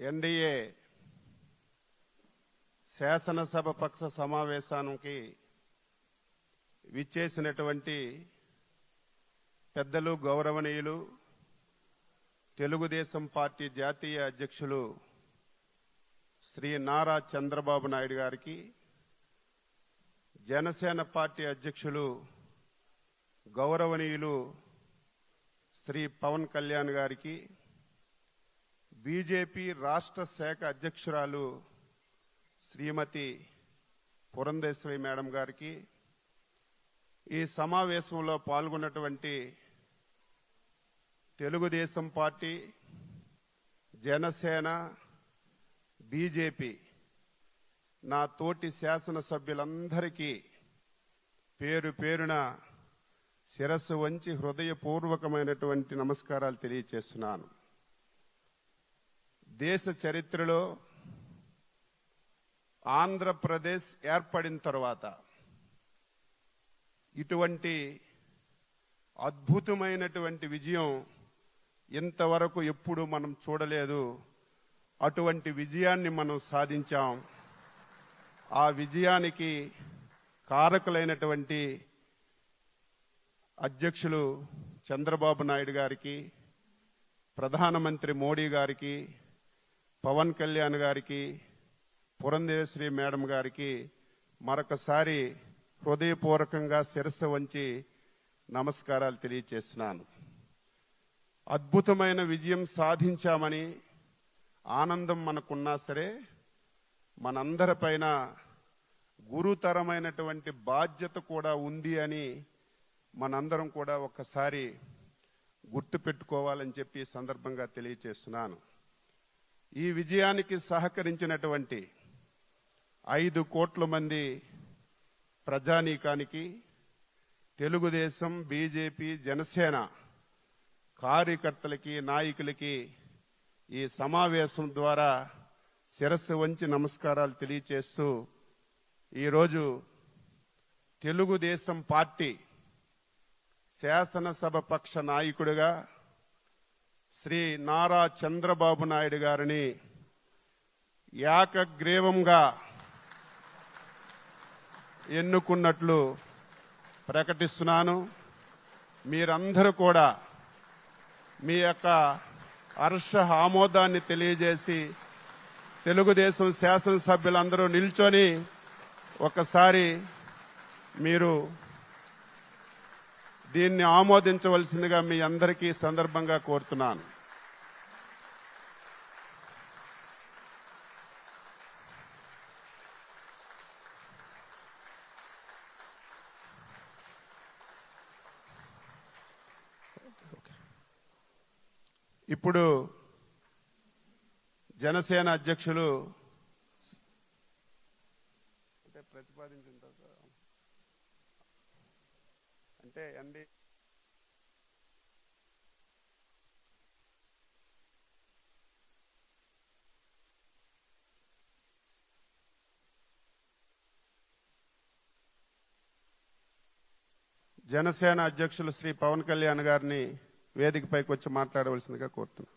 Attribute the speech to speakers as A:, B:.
A: NDA శాసనసభ పక్ష సమావేశానికి విచ్చేసినటువంటి పెద్దలు, గౌరవనీయులు, తెలుగుదేశం పార్టీ జాతీయ అధ్యక్షులు శ్రీ నారా చంద్రబాబు నాయుడు గారికి, జనసేన పార్టీ అధ్యక్షులు గౌరవనీయులు శ్రీ పవన్ కళ్యాణ్ గారికి, బీజేపీ రాష్ట్ర శాఖ అధ్యక్షురాలు శ్రీమతి పురంధేశ్వరి మేడం గారికి, ఈ సమావేశంలో పాల్గొన్నటువంటి తెలుగుదేశం పార్టీ, జనసేన, బీజేపీ నా తోటి శాసనసభ్యులందరికీ పేరు పేరున శిరస్సు వంచి హృదయపూర్వకమైనటువంటి నమస్కారాలు తెలియజేస్తున్నాను. దేశ చరిత్రలో ఆంధ్రప్రదేశ్ ఏర్పడిన తర్వాత ఇటువంటి అద్భుతమైనటువంటి విజయం ఇంతవరకు ఎప్పుడు మనం చూడలేదు. అటువంటి విజయాన్ని మనం సాధించాం. ఆ విజయానికి కారకులైనటువంటి అధ్యక్షులు చంద్రబాబు నాయుడు గారికి, ప్రధానమంత్రి మోడీ గారికి, పవన్ కళ్యాణ్ గారికి, పురంధేశ్వరి మేడం గారికి మరొకసారి హృదయపూర్వకంగా శిరస్సు వంచి నమస్కారాలు తెలియజేస్తున్నాను. అద్భుతమైన విజయం సాధించామని ఆనందం మనకున్నా సరే, మనందరిపైన గురుతరమైనటువంటి బాధ్యత కూడా ఉంది అని మనందరం కూడా ఒక్కసారి గుర్తుపెట్టుకోవాలని చెప్పి సందర్భంగా తెలియజేస్తున్నాను. ఈ విజయానికి సహకరించినటువంటి 5 కోట్ల మంది ప్రజానీకానికి, తెలుగుదేశం, బీజేపీ, జనసేన కార్యకర్తలకి, నాయకులకి ఈ సమావేశం ద్వారా శిరస్సు వంచి నమస్కారాలు తెలియజేస్తూ, ఈరోజు తెలుగుదేశం పార్టీ శాసనసభ పక్ష నాయకుడిగా శ్రీ నారా చంద్రబాబు నాయుడు గారిని ఏకగ్రీవంగా ఎన్నుకున్నట్లు ప్రకటిస్తున్నాను. మీరందరూ కూడా మీ యొక్క హర్ష ఆమోదాన్ని తెలియజేసి తెలుగుదేశం శాసనసభ్యులందరూ నిల్చొని ఒకసారి మీరు దీన్ని ఆమోదించవలసిందిగా మీ అందరికీ సందర్భంగా కోరుతున్నాను. ఇప్పుడు జనసేన అధ్యక్షులు ప్రతిపాదించిన అంటే జనసేన అధ్యక్షులు శ్రీ పవన్ కళ్యాణ్ గారిని వేదికపైకి వచ్చి మాట్లాడవలసిందిగా కోరుతున్నాను.